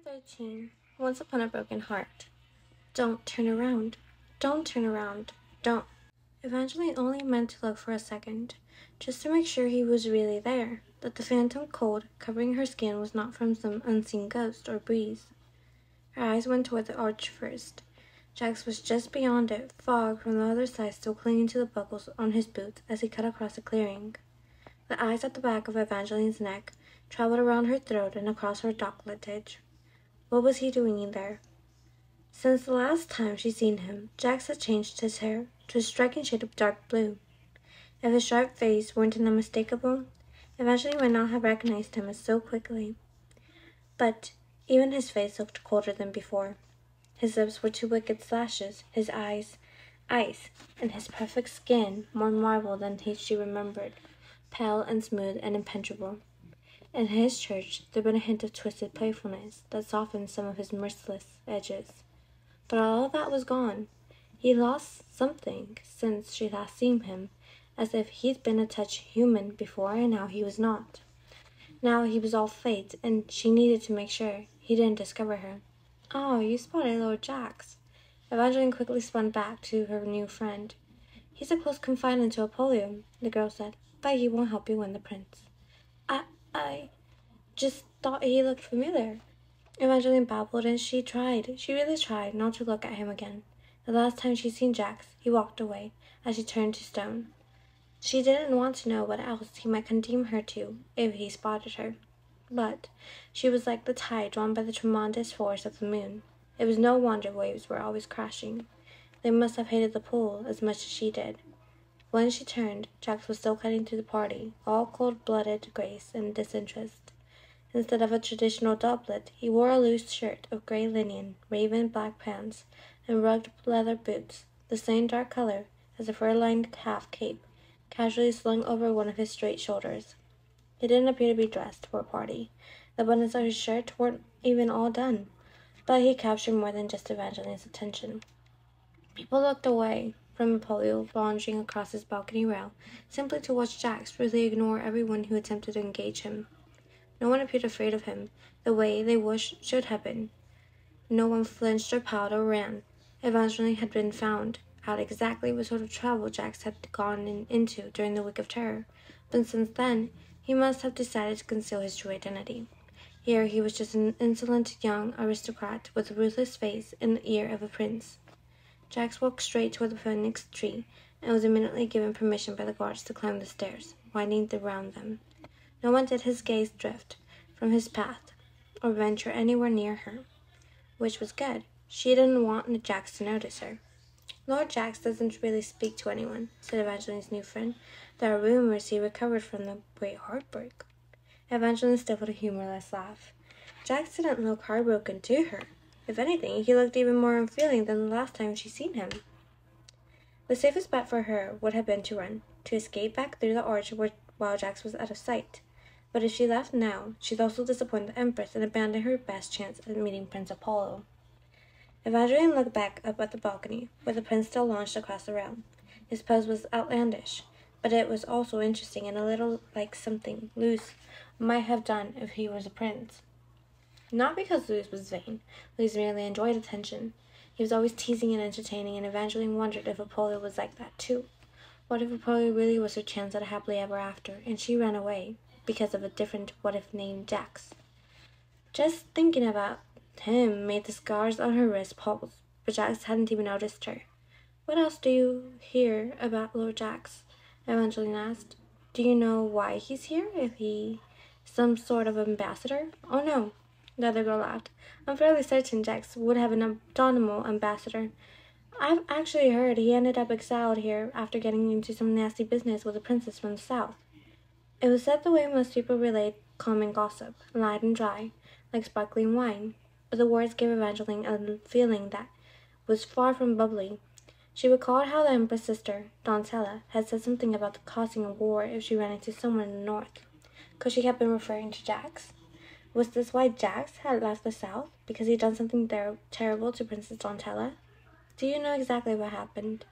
Chapter 13. Once Upon a Broken Heart. Don't turn around. Don't turn around. Don't. Evangeline only meant to look for a second, just to make sure he was really there, that the phantom cold covering her skin was not from some unseen ghost or breeze. Her eyes went toward the arch first. Jax was just beyond it, fog from the other side still clinging to the buckles on his boots as he cut across the clearing. The eyes at the back of Evangeline's neck traveled around her throat and across her decolletage. What was he doing in there? Since the last time she'd seen him, Jax had changed his hair to a striking shade of dark blue. If his sharp face weren't unmistakable, Evangeline might not have recognized him as so quickly. But even his face looked colder than before. His lips were two wicked slashes, his eyes ice, and his perfect skin more marble than she remembered, pale and smooth and impenetrable. In his church, there'd been a hint of twisted playfulness that softened some of his merciless edges. But all that was gone. He lost something since she last seen him, as if he'd been a touch human before and now he was not. Now he was all fate, and she needed to make sure he didn't discover her. "Oh, you spotted Lord Jax." Evangeline quickly spun back to her new friend. "He's a close confidant to Apollo," the girl said, "but he won't help you win the prince." I just thought he looked familiar." Evangeline babbled, and she really tried not to look at him again. The last time she'd seen Jax, he walked away as she turned to stone. She didn't want to know what else he might condemn her to if he spotted her. But she was like the tide drawn by the tremendous force of the moon. It was no wonder waves were always crashing. They must have hated the pool as much as she did. When she turned, Jax was still cutting through the party, all cold-blooded grace and disinterest. Instead of a traditional doublet, he wore a loose shirt of gray linen, raven black pants, and rugged leather boots, the same dark color as a fur-lined half-cape, casually slung over one of his straight shoulders. He didn't appear to be dressed for a party. The buttons of his shirt weren't even all done, but he captured more than just Evangeline's attention. People looked away from Apollo lounging across his balcony rail, simply to watch Jax really ignore everyone who attempted to engage him. No one appeared afraid of him, the way they should have been. No one flinched or pouted or ran. Evangeline had been found out exactly what sort of trouble Jax had gone into during the week of terror, but since then, he must have decided to conceal his true identity. Here he was just an insolent young aristocrat with a ruthless face and the ear of a prince. Jax walked straight toward the phoenix tree and was immediately given permission by the guards to climb the stairs, winding around them. No one did his gaze drift from his path or venture anywhere near her, which was good. She didn't want Jax to notice her. "Lord Jax doesn't really speak to anyone," said Evangeline's new friend. "There are rumors he recovered from the great heartbreak." Evangeline stifled a humorless laugh. Jax didn't look heartbroken to her. If anything, he looked even more unfeeling than the last time she'd seen him. The safest bet for her would have been to run, to escape back through the arch while Jax was out of sight. But if she left now, she'd also disappoint the Empress and abandon her best chance at meeting Prince Apollo. Evangeline looked back up at the balcony, where the prince still launched across the rail. His pose was outlandish, but it was also interesting and a little like something Luz might have done if he was a prince. Not because Luz was vain. Luz merely enjoyed attention. He was always teasing and entertaining, and Evangeline wondered if Apollo was like that too. What if Apollo really was her chance at a happily ever after, and she ran away because of a different what-if named Jax? Just thinking about him made the scars on her wrist pulse, but Jax hadn't even noticed her. "What else do you hear about Lord Jax?" Evangeline asked. "Do you know why he's here? If he's some sort of ambassador?" "Oh no," the other girl laughed. "I'm fairly certain Jax would have an abdominal ambassador. I've actually heard he ended up exiled here after getting into some nasty business with a princess from the south." It was said the way most people relate common gossip, light and dry, like sparkling wine, but the words gave Evangeline a feeling that was far from bubbly. She recalled how the Empress' sister, Donatella, had said something about causing a war if she ran into someone in the north. Could she have been referring to Jax? Was this why Jax had left the south? Because he'd done something terrible to Princess Donatella? Do you know exactly what happened?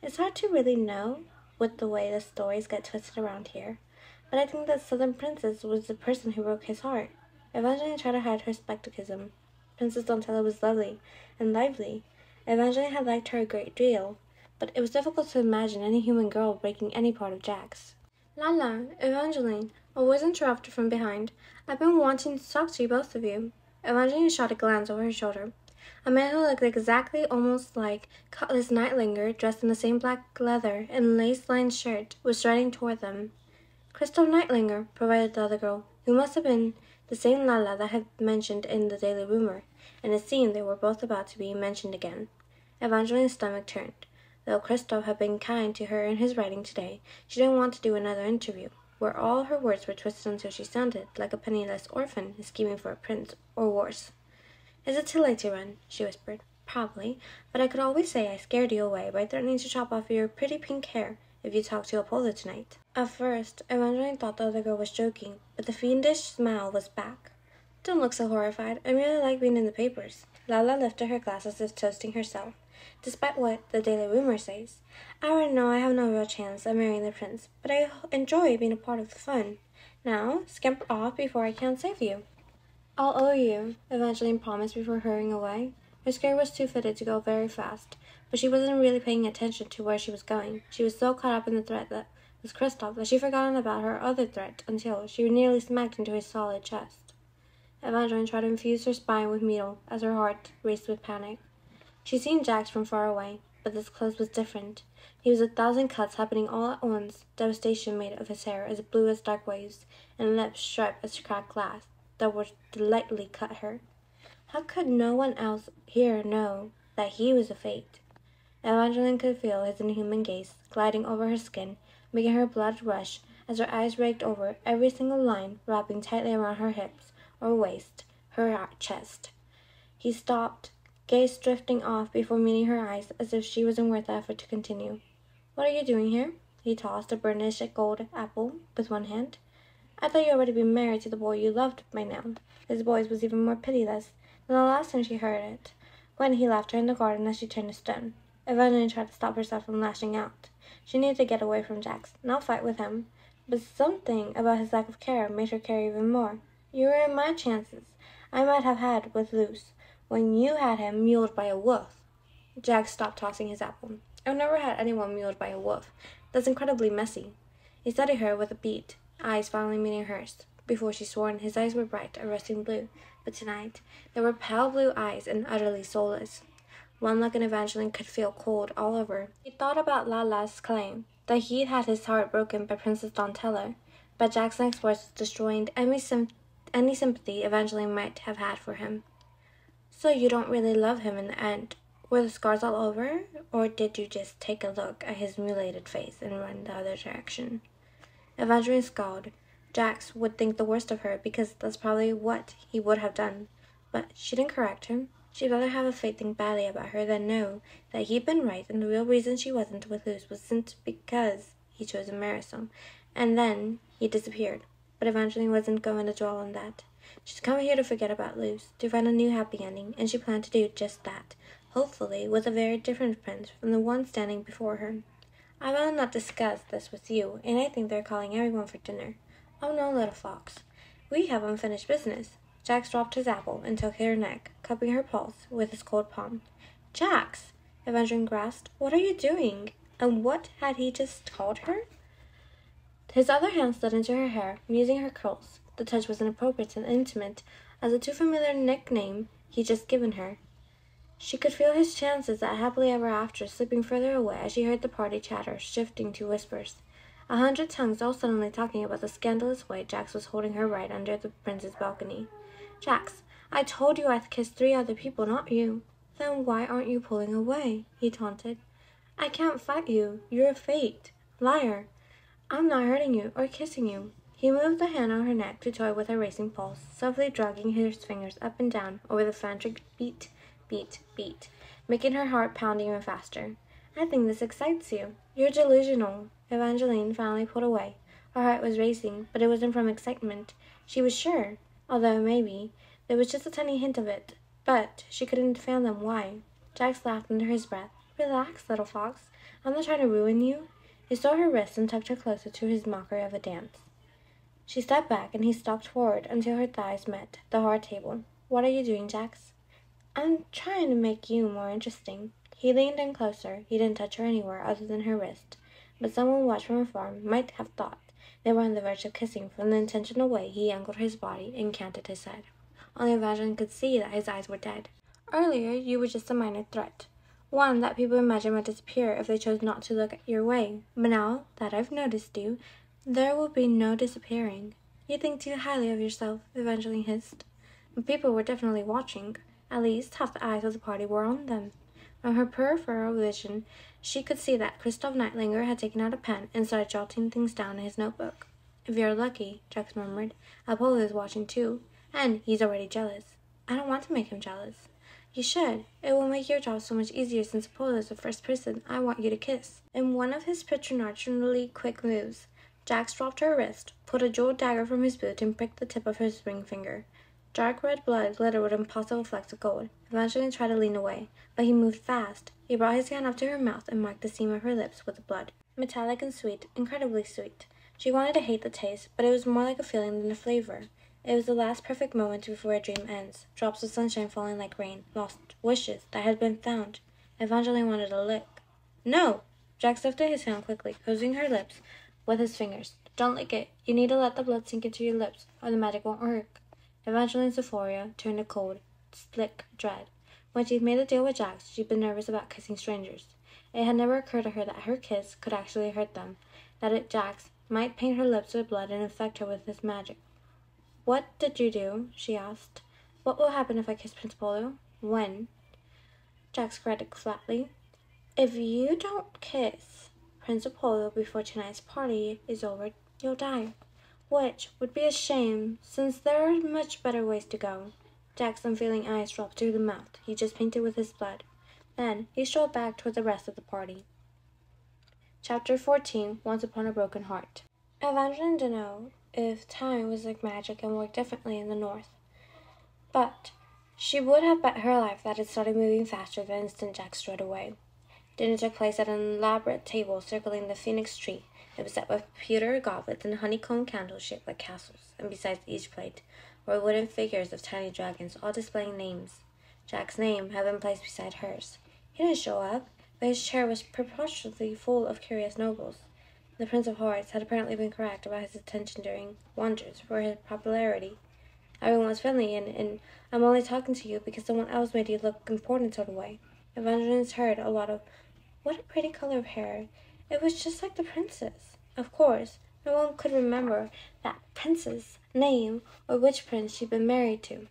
It's hard to really know with the way the stories get twisted around here, but I think that Southern Princess was the person who broke his heart. Evangeline tried to hide her skepticism. Princess Donatella was lovely and lively. Evangeline had liked her a great deal, but it was difficult to imagine any human girl breaking any part of Jack's. Lala, Evangeline, always interrupted from behind. I've been wanting to talk to you both of you. Evangeline shot a glance over her shoulder. A man who looked exactly almost like Cutlass Nightlinger, dressed in the same black leather and lace-lined shirt, was striding toward them. Crystal Nightlinger, provided the other girl, who must have been the same Lala that had mentioned in the Daily Rumor, and it seemed they were both about to be mentioned again. Evangeline's stomach turned. Though Christoph had been kind to her in his writing today, she didn't want to do another interview, where all her words were twisted until she sounded like a penniless orphan scheming for a prince, or worse. Is it too late to run? She whispered. Probably, but I could always say I scared you away by threatening to chop off your pretty pink hair if you talked to Apollo tonight. At first, Evangeline thought the other girl was joking, but the fiendish smile was back. Don't look so horrified. I merely like being in the papers. Lala lifted her glass as if toasting herself. Despite what the Daily Rumor says, I already know I have no real chance of marrying the prince, but I enjoy being a part of the fun. Now, scamper off before I can't save you. I'll owe you, Evangeline promised before hurrying away. Her skirt was too fitted to go very fast, but she wasn't really paying attention to where she was going. She was so caught up in the threat that was Kristoff that she forgotten about her other threat until she nearly smacked into his solid chest. Evangeline tried to infuse her spine with metal as her heart raced with panic. She'd seen Jax from far away, but this close was different. He was 1,000 cuts happening all at once, devastation made of his hair as blue as dark waves, and lips sharp as cracked glass that would delightfully cut her. How could no one else here know that he was a fate? Evangeline could feel his inhuman gaze gliding over her skin, making her blood rush as her eyes raked over every single line wrapping tightly around her hips or waist, her chest. He stopped, gaze drifting off before meeting her eyes as if she wasn't worth the effort to continue. What are you doing here? He tossed a burnished gold apple with one hand. I thought you already been married to the boy you loved by now. His voice was even more pitiless than the last time she heard it, when he left her in the garden as she turned to stone. Evangeline tried to stop herself from lashing out. She needed to get away from Jax, not fight with him. But something about his lack of care made her care even more. You ruined my chances I might have had with Luce when you had him muled by a wolf. Jax stopped tossing his apple. I've never had anyone muled by a wolf. That's incredibly messy. He studied her with a beat, eyes finally meeting hers. Before she swore, his eyes were bright, a rusting blue, but tonight they were pale blue eyes and utterly soulless. One look and Evangeline could feel cold all over. He thought about Lala's claim that he'd had his heart broken by Princess Donatella, but Jack's next words destroyed any sympathy Evangeline might have had for him. So you don't really love him in the end? Were the scars all over, or did you just take a look at his mutilated face and run the other direction? Evangeline scowled. Jax would think the worst of her because that's probably what he would have done, but she didn't correct him. She'd rather have a fate think badly about her than know that he'd been right and the real reason she wasn't with Luce wasn't because he chose Marisol, and then he disappeared. But Evangeline wasn't going to dwell on that. She'd come here to forget about Luce, to find a new happy ending, and she planned to do just that, hopefully with a very different prince from the one standing before her. I'd rather not discuss this with you, and I think they're calling everyone for dinner. Oh no, little fox. We have unfinished business. Jax dropped his apple and took her neck, cupping her pulse with his cold palm. Jax! Evangeline grasped. What are you doing? And what had he just called her? His other hand slid into her hair, musing her curls. The touch was inappropriate and intimate as the too familiar nickname he'd just given her. She could feel his chances at happily ever after slipping further away as she heard the party chatter shifting to whispers. 100 tongues all suddenly talking about the scandalous way Jax was holding her right under the prince's balcony. Jax, I told you I'd kissed 3 other people, not you. Then why aren't you pulling away? He taunted. I can't fight you. You're a fate. Liar. I'm not hurting you or kissing you. He moved the hand on her neck to toy with her racing pulse, softly dragging his fingers up and down over the frantic beat, beat, beat, making her heart pound even faster. I think this excites you. You're delusional. Evangeline finally pulled away. Her heart was racing, but it wasn't from excitement. She was sure, although maybe there was just a tiny hint of it, but she couldn't fathom why. Jax laughed under his breath. Relax, little fox. I'm not trying to ruin you. He stole her wrist and tucked her closer to his mockery of a dance. She stepped back, and he stalked forward until her thighs met the hard table. What are you doing, Jax? I'm trying to make you more interesting. He leaned in closer. He didn't touch her anywhere other than her wrist, but someone watched from afar might have thought they were on the verge of kissing from the intentional way he angled his body and canted his head. Only Evangeline could see that his eyes were dead. Earlier, you were just a minor threat. One that people imagined would disappear if they chose not to look your way. But now that I've noticed you, there will be no disappearing. You think too highly of yourself, Evangeline hissed. But people were definitely watching. At least half the eyes of the party were on them. From her peripheral vision, she could see that Christoph Neitlinger had taken out a pen and started jotting things down in his notebook. If you're lucky, Jax murmured, Apollo is watching too, and he's already jealous. I don't want to make him jealous. You should. It will make your job so much easier since Apollo is the first person I want you to kiss. In one of his preternaturally quick moves, Jax dropped her wrist, pulled a jeweled dagger from his boot, and pricked the tip of his ring finger. Dark red blood glittered with impossible flecks of gold. Evangeline tried to lean away, but he moved fast. He brought his hand up to her mouth and marked the seam of her lips with the blood. Metallic and sweet, incredibly sweet. She wanted to hate the taste, but it was more like a feeling than a flavor. It was the last perfect moment before a dream ends. Drops of sunshine falling like rain, lost wishes that had been found. Evangeline wanted a lick. No! Jax lifted his hand quickly, closing her lips with his fingers. Don't lick it. You need to let the blood sink into your lips, or the magic won't work. Evangeline's euphoria turned to cold, slick dread. When she'd made a deal with Jax, she'd been nervous about kissing strangers. It had never occurred to her that her kiss could actually hurt them, that Jax might paint her lips with blood and infect her with his magic. What did you do? She asked. What will happen if I kiss Prince Polo? When? Jax cried flatly. If you don't kiss Prince Apollo before tonight's party is over, you'll die. Which would be a shame, since there are much better ways to go. Jack's unfeeling eyes dropped to the mouth he just painted with his blood. Then he strolled back toward the rest of the party. Chapter 14, Once Upon a Broken Heart. Evangeline didn't know if time was like magic and worked differently in the north. But she would have bet her life that it started moving faster the instant Jack strode away. Dinner took place at an elaborate table circling the phoenix tree. It was set with pewter goblets and honeycomb candles shaped like castles, and besides each plate were wooden figures of tiny dragons, all displaying names. Jack's name had been placed beside hers. He didn't show up, but his chair was preposterously full of curious nobles. The Prince of Hearts had apparently been correct about his attention during wonders for his popularity. Everyone was friendly, and I'm only talking to you because someone else made you look important sort of way. Evangeline's heard a lot of, what a pretty color of hair. It was just like the princess. Of course, no one could remember that prince's name or which prince she'd been married to.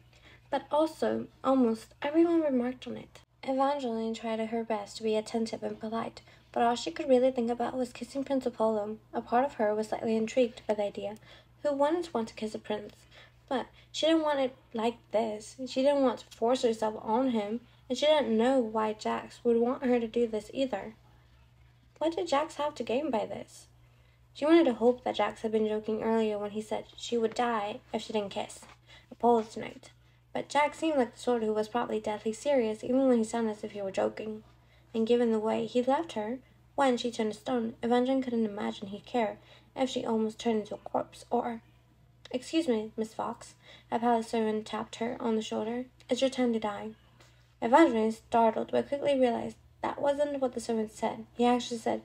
But also, almost everyone remarked on it. Evangeline tried her best to be attentive and polite, but all she could really think about was kissing Prince Apollo. A part of her was slightly intrigued by the idea. Who wouldn't want to kiss a prince? But she didn't want it like this. She didn't want to force herself on him, and she didn't know why Jax would want her to do this either. What did Jax have to gain by this? She wanted to hope that Jax had been joking earlier when he said she would die if she didn't kiss Apollo tonight. But Jax seemed like the sort who was probably deathly serious, even when he sounded as if he were joking. And given the way he left her when she turned to stone, Evangeline couldn't imagine he'd care if she almost turned into a corpse, or... Excuse me, Miss Fox. A palace servant tapped her on the shoulder. It's your time to die. Evangeline, startled, but quickly realized that wasn't what the servant said. He actually said,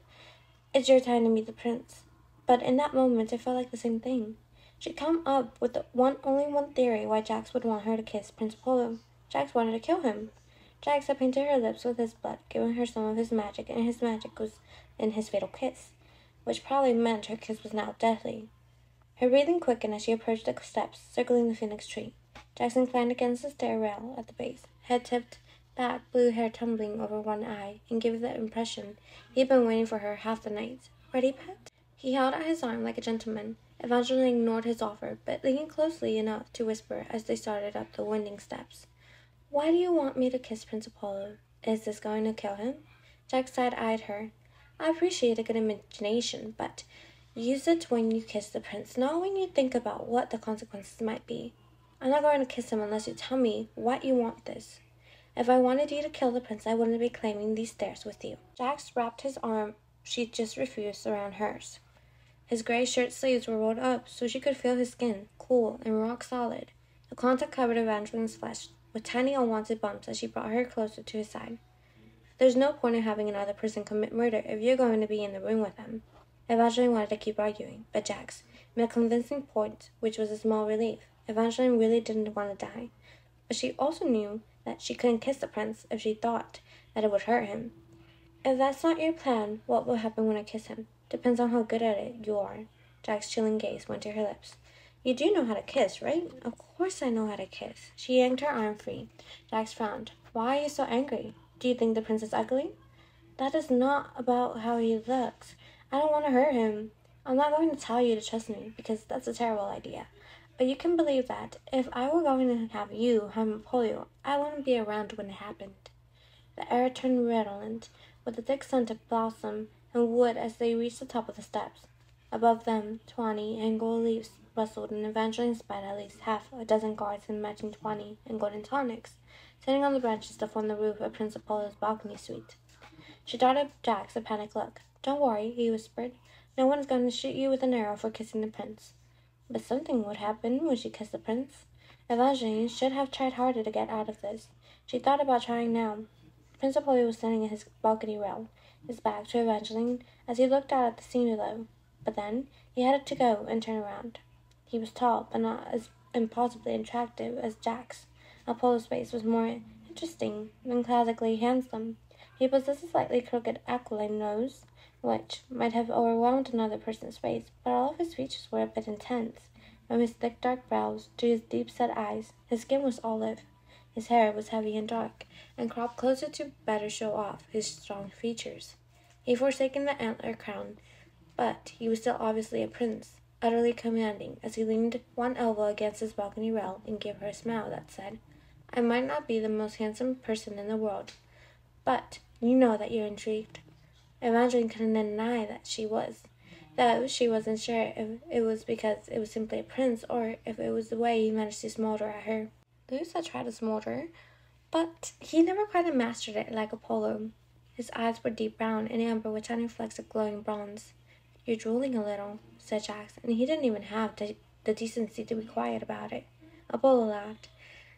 it's your time to meet the prince. But in that moment, it felt like the same thing. She'd come up with only one theory why Jax would want her to kiss Prince Polo. Jax wanted to kill him. Jax had painted her lips with his blood, giving her some of his magic, and his magic was in his fatal kiss, which probably meant her kiss was now deadly. Her breathing quickened as she approached the steps, circling the phoenix tree. Jax inclined against the stair rail at the base, head tipped back, blue hair tumbling over one eye, and gave the impression he had been waiting for her half the night. Ready, pet? He held out his arm like a gentleman. Evangeline ignored his offer, but leaned closely enough to whisper as they started up the winding steps. Why do you want me to kiss Prince Apollo? Is this going to kill him? Jax side-eyed her. I appreciate a good imagination, but use it when you kiss the prince, not when you think about what the consequences might be. I'm not going to kiss him unless you tell me what you want this. If I wanted you to kill the prince, I wouldn't be climbing these stairs with you. Jax wrapped his arm she just refused around hers. His gray shirt sleeves were rolled up so she could feel his skin, cool and rock solid. The contact covered Evangeline's flesh, with tiny unwanted bumps as she brought her closer to his side. There's no point in having another person commit murder if you're going to be in the room with them. Evangeline wanted to keep arguing, but Jax made a convincing point, which was a small relief. Evangeline really didn't want to die, but she also knew that she couldn't kiss the prince if she thought that it would hurt him. If that's not your plan, what will happen when I kiss him? Depends on how good at it you are. Jack's chilling gaze went to her lips. You do know how to kiss, right? Of course I know how to kiss. She yanked her arm free. Jax frowned. Why are you so angry? Do you think the prince is ugly? That is not about how he looks. I don't want to hurt him. I'm not going to tell you to trust me, because that's a terrible idea. But you can believe that if I were going to have you harm polio, I wouldn't be around when it happened. The air turned redolent, with the thick scent of blossom and wood as they reached the top of the steps. Above them, tawny and gold leaves rustled, and Evangeline spied at least half a dozen guards in matching tawny and golden tonics, sitting on the branches to form the roof of Prince Apollo's balcony suite. She darted Jax a panicked look. Don't worry, he whispered. No one's going to shoot you with an arrow for kissing the prince. But something would happen when she kissed the prince. Evangeline should have tried harder to get out of this. She thought about trying now. Prince Apollo was standing at his balcony rail, his back to Evangeline, as he looked out at the scene below. But then he had to go and turn around. He was tall, but not as impossibly attractive as Jax. Apollo's face was more interesting than classically handsome. He possessed a slightly crooked aquiline nose, which might have overwhelmed another person's face, but all of his features were a bit intense. From his thick dark brows to his deep-set eyes, his skin was olive. His hair was heavy and dark, and cropped closer to better show off his strong features. He had forsaken the antler crown, but he was still obviously a prince, utterly commanding, as he leaned one elbow against his balcony rail and gave her a smile that said, I might not be the most handsome person in the world, but you know that you're intrigued. Evangeline couldn't deny that she was, though she wasn't sure if it was because it was simply a prince or if it was the way he managed to smolder at her. Luz had tried to smolder, but he never quite mastered it like Apollo. His eyes were deep brown and amber with tiny flecks of glowing bronze. You're drooling a little, said Jax, and he didn't even have the decency to be quiet about it. Apollo laughed,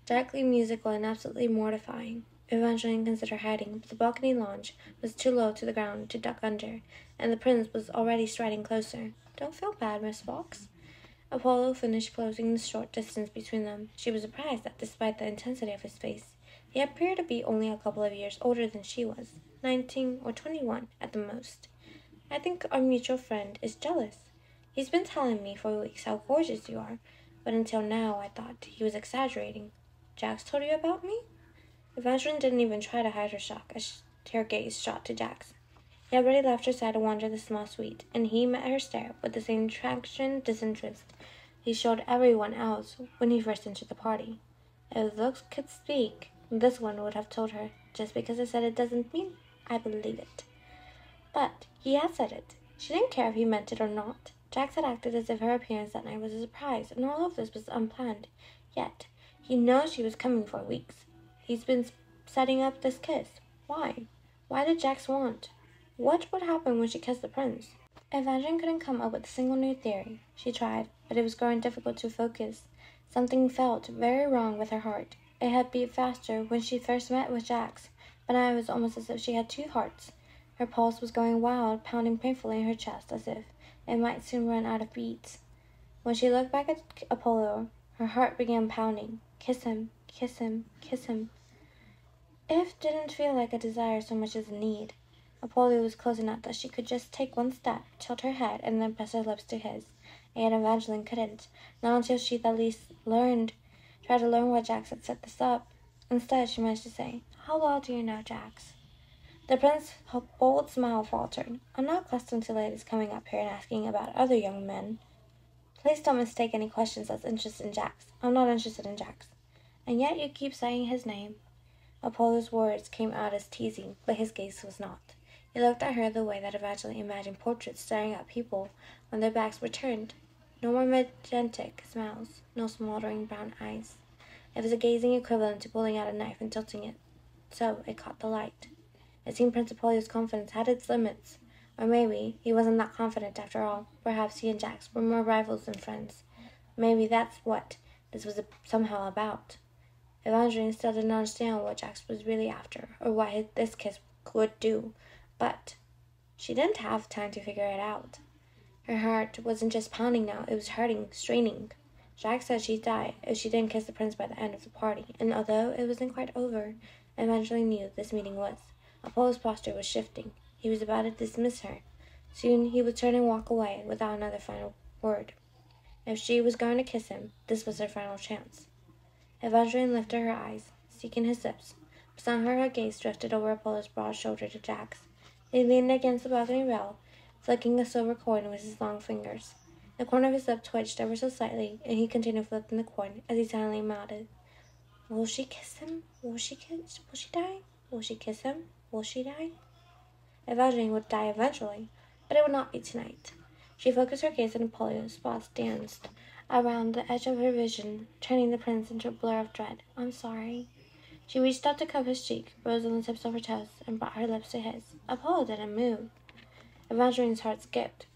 darkly musical and absolutely mortifying. Evangeline considered hiding, but the balcony lounge was too low to the ground to duck under, and the prince was already striding closer. Don't feel bad, Miss Fox. Apollo finished closing the short distance between them. She was surprised that despite the intensity of his face, he appeared to be only a couple of years older than she was, 19 or 21 at the most. I think our mutual friend is jealous. He's been telling me for weeks how gorgeous you are, but until now I thought he was exaggerating. Jax told you about me? Evangeline didn't even try to hide her shock as her gaze shot to Jax. He had already left her side to wander the small suite, and he met her stare with the same transient disinterest he showed everyone else when he first entered the party. If looks could speak, this one would have told her, just because I said it doesn't mean I believe it. But he had said it. She didn't care if he meant it or not. Jax had acted as if her appearance that night was a surprise, and all of this was unplanned. Yet, he knows she was coming for weeks. He's been setting up this kiss. Why? Why did Jax want? What would happen when she kissed the prince? Evangeline couldn't come up with a single new theory. She tried, but it was growing difficult to focus. Something felt very wrong with her heart. It had beat faster when she first met with Jax, but now it was almost as if she had two hearts. Her pulse was going wild, pounding painfully in her chest as if it might soon run out of beats. When she looked back at Apollo, her heart began pounding. Kiss him, kiss him, kiss him. It didn't feel like a desire so much as a need. Apollo was close enough that she could just take one step, tilt her head, and then press her lips to his. And Evangeline couldn't, not until she'd at least tried to learn why Jax had set this up. Instead, she managed to say, How well do you know Jax? The prince's bold smile faltered. I'm not accustomed to ladies coming up here and asking about other young men. Please don't mistake any questions as interest in Jax. I'm not interested in Jax. And yet you keep saying his name. Apollo's words came out as teasing, but his gaze was not. He looked at her the way that Evangeline imagined portraits staring at people when their backs were turned. No more magentic smiles, no smoldering brown eyes. It was a gazing equivalent to pulling out a knife and tilting it, so it caught the light. It seemed Prince Apollo's confidence had its limits. Or maybe he wasn't that confident after all. Perhaps he and Jax were more rivals than friends. Maybe that's what this was somehow about. Evangeline still didn't understand what Jax was really after, or what this kiss could do, but she didn't have time to figure it out. Her heart wasn't just pounding now, it was hurting, straining. Jax said she'd die if she didn't kiss the prince by the end of the party, and although it wasn't quite over, Evangeline knew this meeting was. Apollo's posture was shifting. He was about to dismiss her. Soon he would turn and walk away without another final word. If she was going to kiss him, this was her final chance. Evangeline lifted her eyes, seeking his lips. Beside her gaze drifted over Apollo's broad shoulder to Jax. He leaned against the balcony rail, flicking a silver coin with his long fingers. The corner of his lip twitched ever so slightly, and he continued flipping the coin as he silently mouted. Will she kiss him? Will she die? Will she kiss him? Will she die? Evangeline would die eventually, but it would not be tonight. She focused her gaze on Apollo. Spots danced around the edge of her vision, turning the prince into a blur of dread. I'm sorry. She reached out to cup his cheek, rose on the tips of her toes, and brought her lips to his. Apollo didn't move. Evangeline's heart skipped.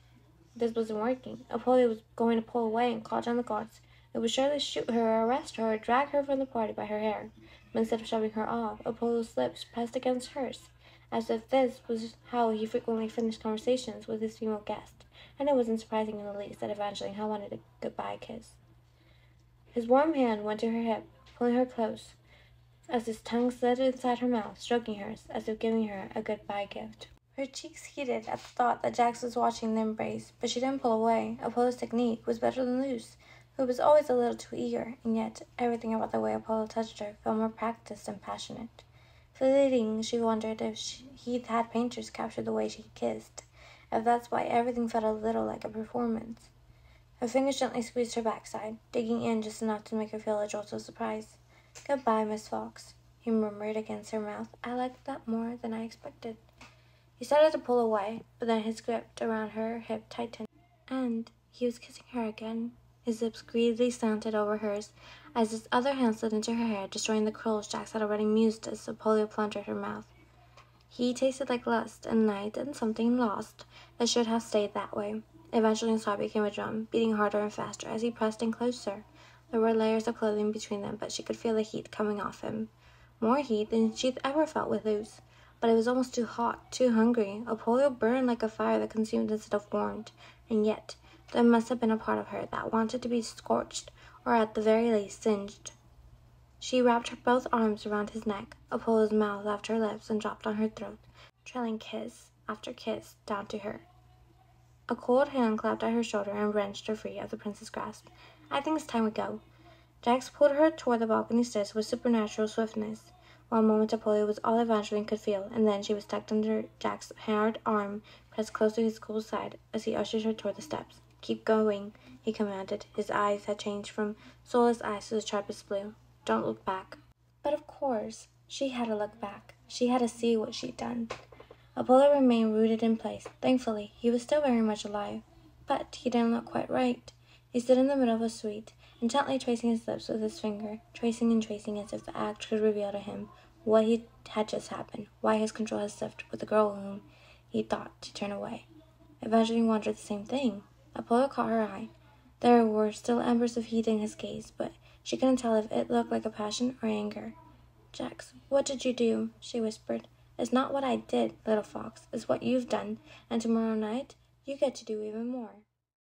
This wasn't working. Apollo was going to pull away and call down the guards. It would surely shoot her or arrest her or drag her from the party by her hair. But instead of shoving her off, Apollo's lips pressed against hers, as if this was how he frequently finished conversations with his female guest, and it wasn't surprising in the least that Evangeline had wanted a goodbye kiss. His warm hand went to her hip, pulling her close, as his tongue slid inside her mouth, stroking hers, as if giving her a goodbye gift. Her cheeks heated at the thought that Jax was watching the embrace, but she didn't pull away. Apollo's technique was better than Luce, who was always a little too eager, and yet everything about the way Apollo touched her felt more practiced and passionate. Fleeting, she wondered if he'd had painters capture the way she kissed, if that's why everything felt a little like a performance. Her fingers gently squeezed her backside, digging in just enough to make her feel a jolt of surprise. Goodbye, Miss Fox, he murmured against her mouth. I liked that more than I expected. He started to pull away, but then his grip around her hip tightened, and he was kissing her again. His lips greedily slanted over hers, as his other hand slid into her hair, destroying the curls Jax had already mused as Apollo plunged her mouth. He tasted like lust and night and something lost that should have stayed that way. Eventually his heart became a drum, beating harder and faster as he pressed in closer. There were layers of clothing between them, but she could feel the heat coming off him. More heat than she'd ever felt with Luce. But it was almost too hot, too hungry. Apollo burned like a fire that consumed instead of warmed, and yet there must have been a part of her that wanted to be scorched, or at the very least singed. She wrapped her both arms around his neck. Apollo's mouth left her lips and dropped on her throat, trailing kiss after kiss down to her. A cold hand clapped at her shoulder and wrenched her free of the prince's grasp. I think it's time we go. Jax pulled her toward the balcony stairs with supernatural swiftness. One moment Apollo was all Evangeline could feel, and then she was tucked under Jack's hard arm, pressed close to his cool side as he ushered her toward the steps. Keep going, he commanded. His eyes had changed from soulless eyes to the sharpest blue. Don't look back. But of course, she had to look back. She had to see what she'd done. Apollo remained rooted in place. Thankfully, he was still very much alive. But he didn't look quite right. He stood in the middle of a suite, and gently tracing his lips with his finger, tracing and tracing as if the act could reveal to him what had just happened, why his control had slipped with the girl whom he thought to turn away. Evangeline wondered the same thing. Apollo caught her eye. There were still embers of heat in his gaze, but she couldn't tell if it looked like a passion or anger. Jax, what did you do? She whispered. It's not what I did, little fox. It's what you've done, and tomorrow night you get to do even more.